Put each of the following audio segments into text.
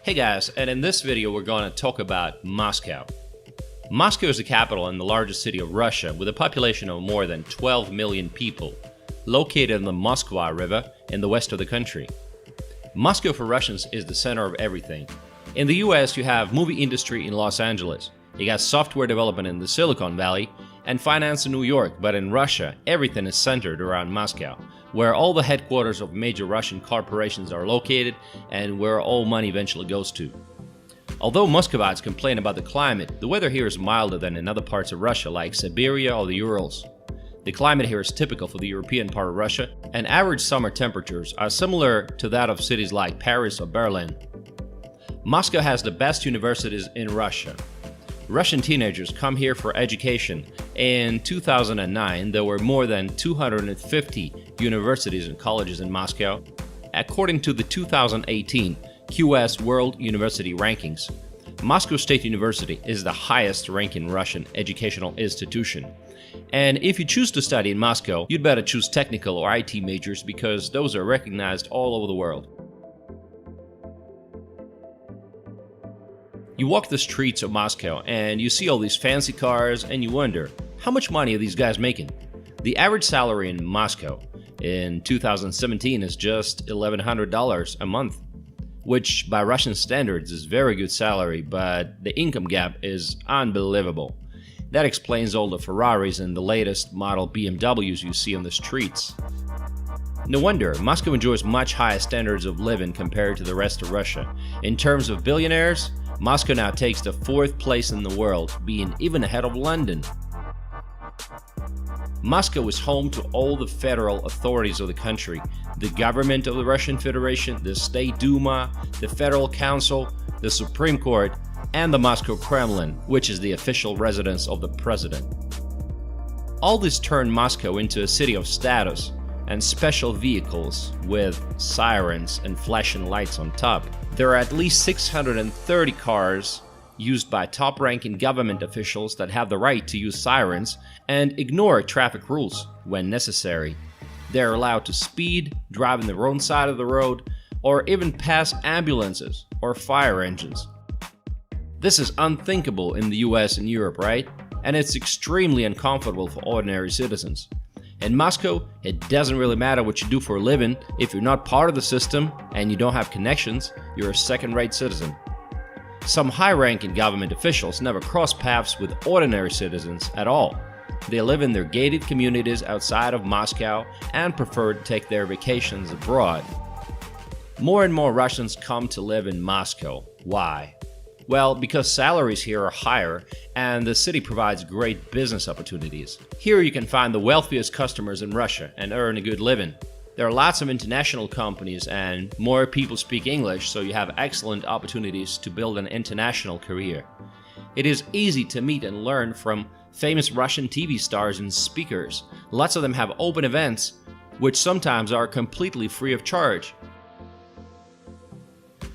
Hey guys, and in this video we're going to talk about Moscow. Moscow is the capital and the largest city of Russia with a population of more than 12 million people, located on the Moskva River in the west of the country. Moscow for Russians is the center of everything. In the US you have movie industry in Los Angeles, you got software development in the Silicon Valley, and finance in New York, but in Russia everything is centered around Moscow, where all the headquarters of major Russian corporations are located and where all money eventually goes to. Although Muscovites complain about the climate, the weather here is milder than in other parts of Russia like Siberia or the Urals. The climate here is typical for the European part of Russia, and average summer temperatures are similar to that of cities like Paris or Berlin. Moscow has the best universities in Russia. Russian teenagers come here for education. In 2009, there were more than 250 universities and colleges in Moscow, according to the 2018 QS World University Rankings. Moscow State University is the highest-ranking Russian educational institution. And if you choose to study in Moscow, you'd better choose technical or IT majors because those are recognized all over the world. You walk the streets of Moscow and you see all these fancy cars and you wonder, how much money are these guys making? The average salary in Moscow in 2017 is just $1,100 a month, which by Russian standards is very good salary, but the income gap is unbelievable. That explains all the Ferraris and the latest model BMWs you see on the streets. No wonder, Moscow enjoys much higher standards of living compared to the rest of Russia. In terms of billionaires, Moscow now takes the 4th place in the world, being even ahead of London. Moscow is home to all the federal authorities of the country, the government of the Russian Federation, the State Duma, the Federal Council, the Supreme Court, and the Moscow Kremlin, which is the official residence of the president. All this turned Moscow into a city of status and special vehicles with sirens and flashing lights on top. There are at least 630 cars used by top-ranking government officials that have the right to use sirens and ignore traffic rules when necessary. They are allowed to speed, drive on the wrong side of the road, or even pass ambulances or fire engines. This is unthinkable in the US and Europe, right? And it's extremely uncomfortable for ordinary citizens. In Moscow, it doesn't really matter what you do for a living. If you're not part of the system and you don't have connections, you're a second-rate citizen. Some high-ranking government officials never cross paths with ordinary citizens at all. They live in their gated communities outside of Moscow and prefer to take their vacations abroad. More and more Russians come to live in Moscow. Why? Well, because salaries here are higher and the city provides great business opportunities. Here you can find the wealthiest customers in Russia and earn a good living. There are lots of international companies and more people speak English, so you have excellent opportunities to build an international career. It is easy to meet and learn from famous Russian TV stars and speakers. Lots of them have open events, which sometimes are completely free of charge.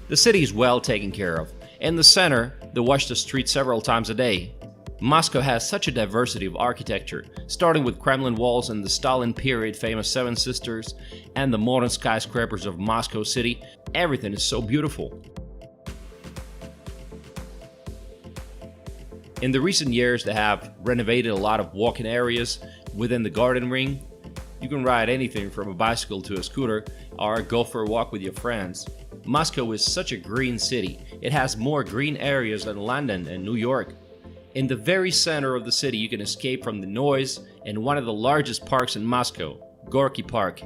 The city is well taken care of. In the center, they wash the streets several times a day. Moscow has such a diversity of architecture, starting with Kremlin walls and the Stalin period famous Seven Sisters and the modern skyscrapers of Moscow City. Everything is so beautiful. In the recent years, they have renovated a lot of walking areas within the garden ring. You can ride anything from a bicycle to a scooter or go for a walk with your friends. Moscow is such a green city. It has more green areas than London and New York. In the very center of the city, you can escape from the noise in one of the largest parks in Moscow, Gorky Park.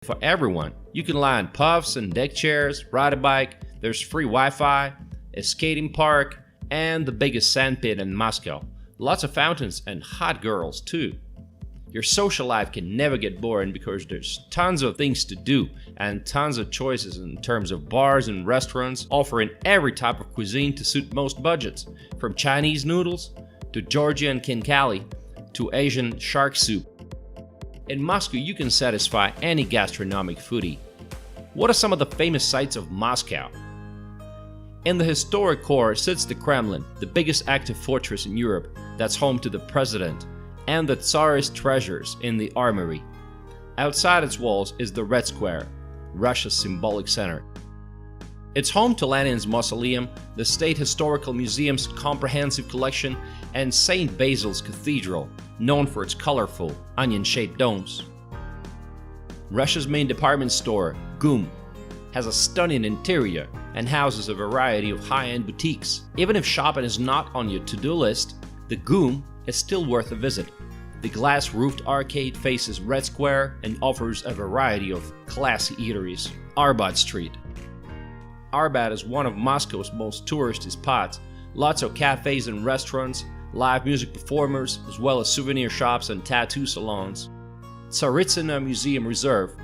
For everyone, you can lie on puffs and deck chairs, ride a bike, there's free Wi-Fi, a skating park, and the biggest sandpit in Moscow. Lots of fountains and hot girls too. Your social life can never get boring because there's tons of things to do and tons of choices in terms of bars and restaurants offering every type of cuisine to suit most budgets, from Chinese noodles to Georgian khinkali to Asian shark soup. In Moscow, you can satisfy any gastronomic foodie. What are some of the famous sights of Moscow? In the historic core sits the Kremlin, the biggest active fortress in Europe that's home to the president, and the Tsarist treasures in the armory. Outside its walls is the Red Square, Russia's symbolic center. It's home to Lenin's mausoleum, the State Historical Museum's comprehensive collection, and St. Basil's Cathedral, known for its colorful, onion-shaped domes. Russia's main department store, GUM, has a stunning interior and houses a variety of high-end boutiques. Even if shopping is not on your to-do list, the GUM is still worth a visit. The glass-roofed arcade faces Red Square and offers a variety of classy eateries. Arbat Street. Arbat is one of Moscow's most touristy spots. Lots of cafes and restaurants, live music performers, as well as souvenir shops and tattoo salons. Tsaritsino Museum Reserve.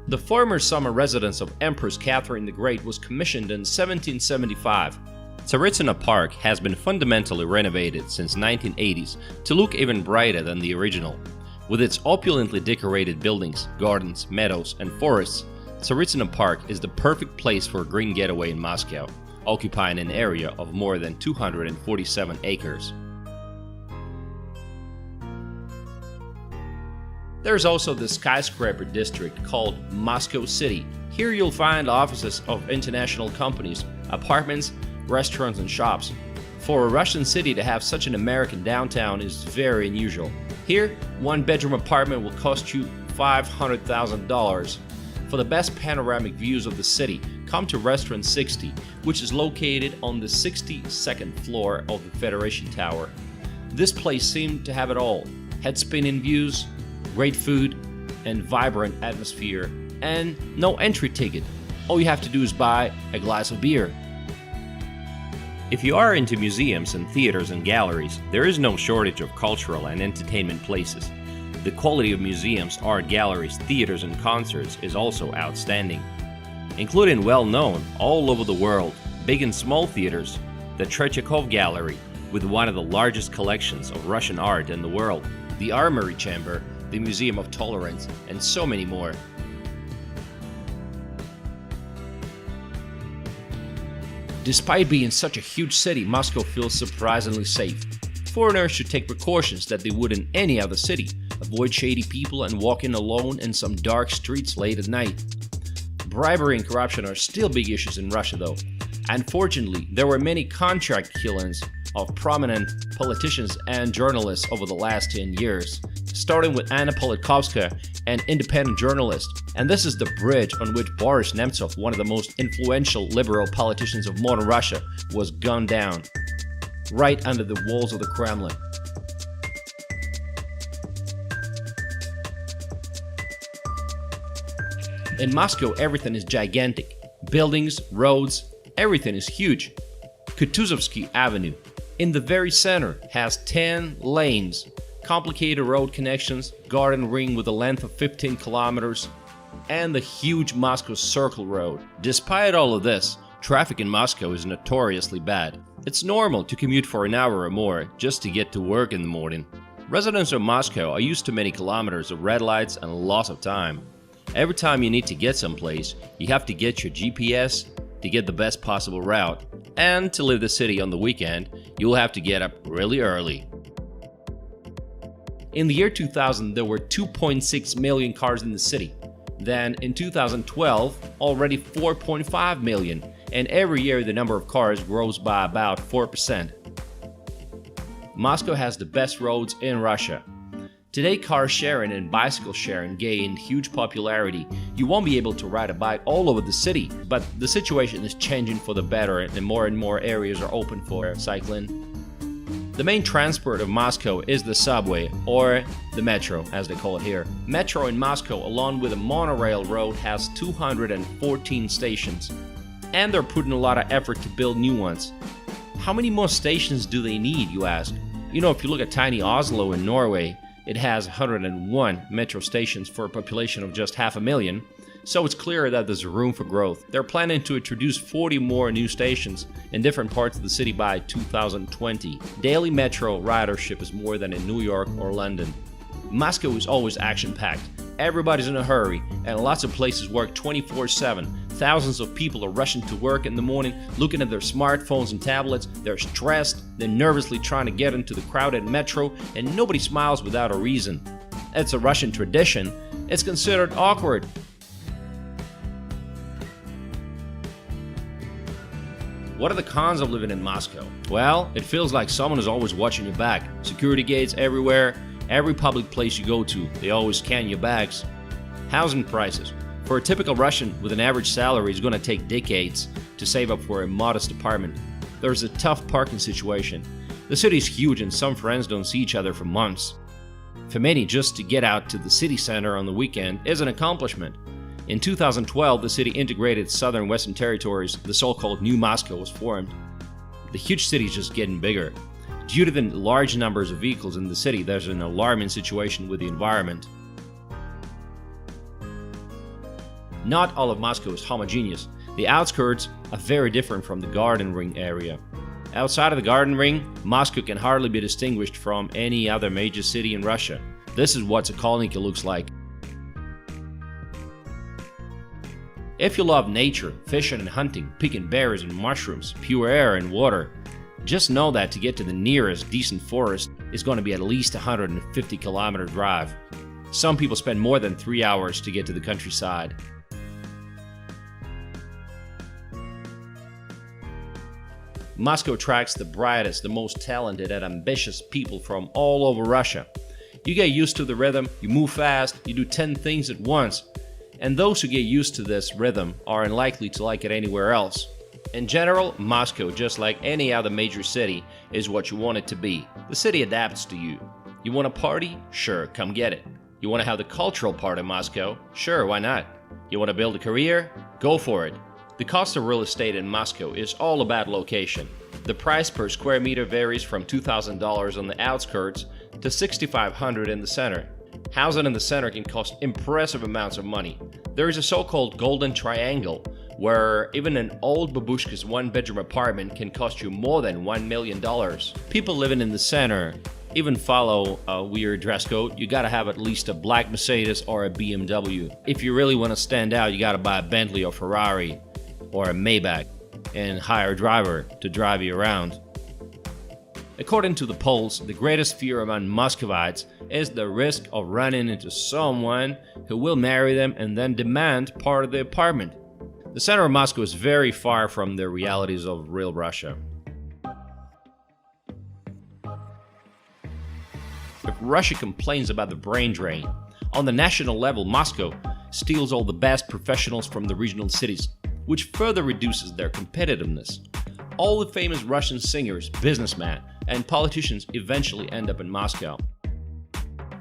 The former summer residence of Empress Catherine the Great was commissioned in 1775. Tsaritsino Park has been fundamentally renovated since 1980s to look even brighter than the original. With its opulently decorated buildings, gardens, meadows, and forests, Tsaritsino Park is the perfect place for a green getaway in Moscow, occupying an area of more than 247 acres. There's also the skyscraper district called Moscow City. Here you'll find offices of international companies, apartments, restaurants, and shops. For a Russian city to have such an American downtown is very unusual. Here, one-bedroom apartment will cost you $500,000. For the best panoramic views of the city, come to Restaurant 60, which is located on the 62nd floor of the Federation Tower. This place seemed to have it all: head-spinning views, great food, and vibrant atmosphere, and no entry ticket. All you have to do is buy a glass of beer. If you are into museums and theaters and galleries, there is no shortage of cultural and entertainment places. The quality of museums, art galleries, theaters, and concerts is also outstanding, including well-known all over the world, big and small theaters, the Tretyakov Gallery, with one of the largest collections of Russian art in the world, the Armory Chamber, the Museum of Tolerance, and so many more. Despite being such a huge city, Moscow feels surprisingly safe. Foreigners should take precautions that they would in any other city. Avoid shady people and walking alone in some dark streets late at night. Bribery and corruption are still big issues in Russia though. Unfortunately, there were many contract killings of prominent politicians and journalists over the last 10 years, starting with Anna Politkovskaya, an independent journalist. And this is the bridge on which Boris Nemtsov, one of the most influential liberal politicians of modern Russia, was gunned down, right under the walls of the Kremlin. In Moscow, everything is gigantic. Buildings, roads, everything is huge. Kutuzovsky Avenue, in the very center, has 10 lanes, complicated road connections, garden ring with a length of 15 kilometers, and the huge Moscow Circle Road. Despite all of this, traffic in Moscow is notoriously bad. It's normal to commute for an hour or more just to get to work in the morning. Residents of Moscow are used to many kilometers of red lights and loss of time. Every time you need to get someplace, you have to get your GPS to get the best possible route. And to leave the city on the weekend, you'll have to get up really early. In the year 2000, there were 2.6 million cars in the city. Then in 2012, already 4.5 million, and every year the number of cars grows by about 4%. Moscow has the best roads in Russia. Today, car sharing and bicycle sharing gained huge popularity. You won't be able to ride a bike all over the city, but the situation is changing for the better and more areas are open for cycling. The main transport of Moscow is the subway, or the metro, as they call it here. Metro in Moscow, along with a monorail road, has 214 stations, and they're putting a lot of effort to build new ones. How many more stations do they need, you ask? You know, if you look at tiny Oslo in Norway, it has 101 metro stations for a population of just 500,000, so it's clear that there's room for growth. They're planning to introduce 40 more new stations in different parts of the city by 2020. Daily metro ridership is more than in New York or London. Moscow is always action-packed. Everybody's in a hurry, and lots of places work 24/7. Thousands of people are rushing to work in the morning, looking at their smartphones and tablets. They're stressed, they're nervously trying to get into the crowded metro, and nobody smiles without a reason. It's a Russian tradition. It's considered awkward. What are the cons of living in Moscow? Well, it feels like someone is always watching your back. Security gates everywhere. Every public place you go to, they always scan your bags. Housing prices. For a typical Russian with an average salary, it's going to take decades to save up for a modest apartment. There's a tough parking situation. The city is huge and some friends don't see each other for months. For many, just to get out to the city center on the weekend is an accomplishment. In 2012, the city integrated southern western territories. The so-called New Moscow was formed. The huge city is just getting bigger. Due to the large numbers of vehicles in the city, there's an alarming situation with the environment. Not all of Moscow is homogeneous. The outskirts are very different from the Garden Ring area. Outside of the Garden Ring, Moscow can hardly be distinguished from any other major city in Russia. This is what Sokolniki looks like. If you love nature, fishing and hunting, picking berries and mushrooms, pure air and water, just know that to get to the nearest decent forest is going to be at least a 150-kilometer drive. Some people spend more than 3 hours to get to the countryside. Moscow attracts the brightest, the most talented and ambitious people from all over Russia. You get used to the rhythm, you move fast, you do 10 things at once. And those who get used to this rhythm are unlikely to like it anywhere else. In general, Moscow, just like any other major city, is what you want it to be. The city adapts to you. You want a party? Sure, come get it. You want to have the cultural part of Moscow? Sure, why not? You want to build a career? Go for it. The cost of real estate in Moscow is all about location. The price per square meter varies from $2,000 on the outskirts to $6,500 in the center. Housing in the center can cost impressive amounts of money. There is a so-called golden triangle, where even an old babushka's one-bedroom apartment can cost you more than $1 million. People living in the center even follow a weird dress code. You gotta have at least a black Mercedes or a BMW. If you really want to stand out, you gotta buy a Bentley or Ferrari or a Maybach and hire a driver to drive you around. According to the polls, the greatest fear among Muscovites is the risk of running into someone who will marry them and then demand part of the apartment. The center of Moscow is very far from the realities of real Russia. If Russia complains about the brain drain, on the national level, Moscow steals all the best professionals from the regional cities, which further reduces their competitiveness. All the famous Russian singers, businessmen, and politicians eventually end up in Moscow.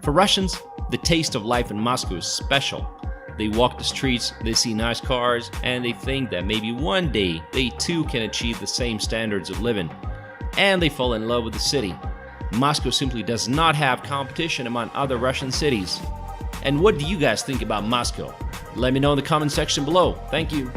For Russians, the taste of life in Moscow is special. They walk the streets, they see nice cars, and they think that maybe one day they too can achieve the same standards of living. And they fall in love with the city. Moscow simply does not have competition among other Russian cities. And what do you guys think about Moscow? Let me know in the comment section below. Thank you.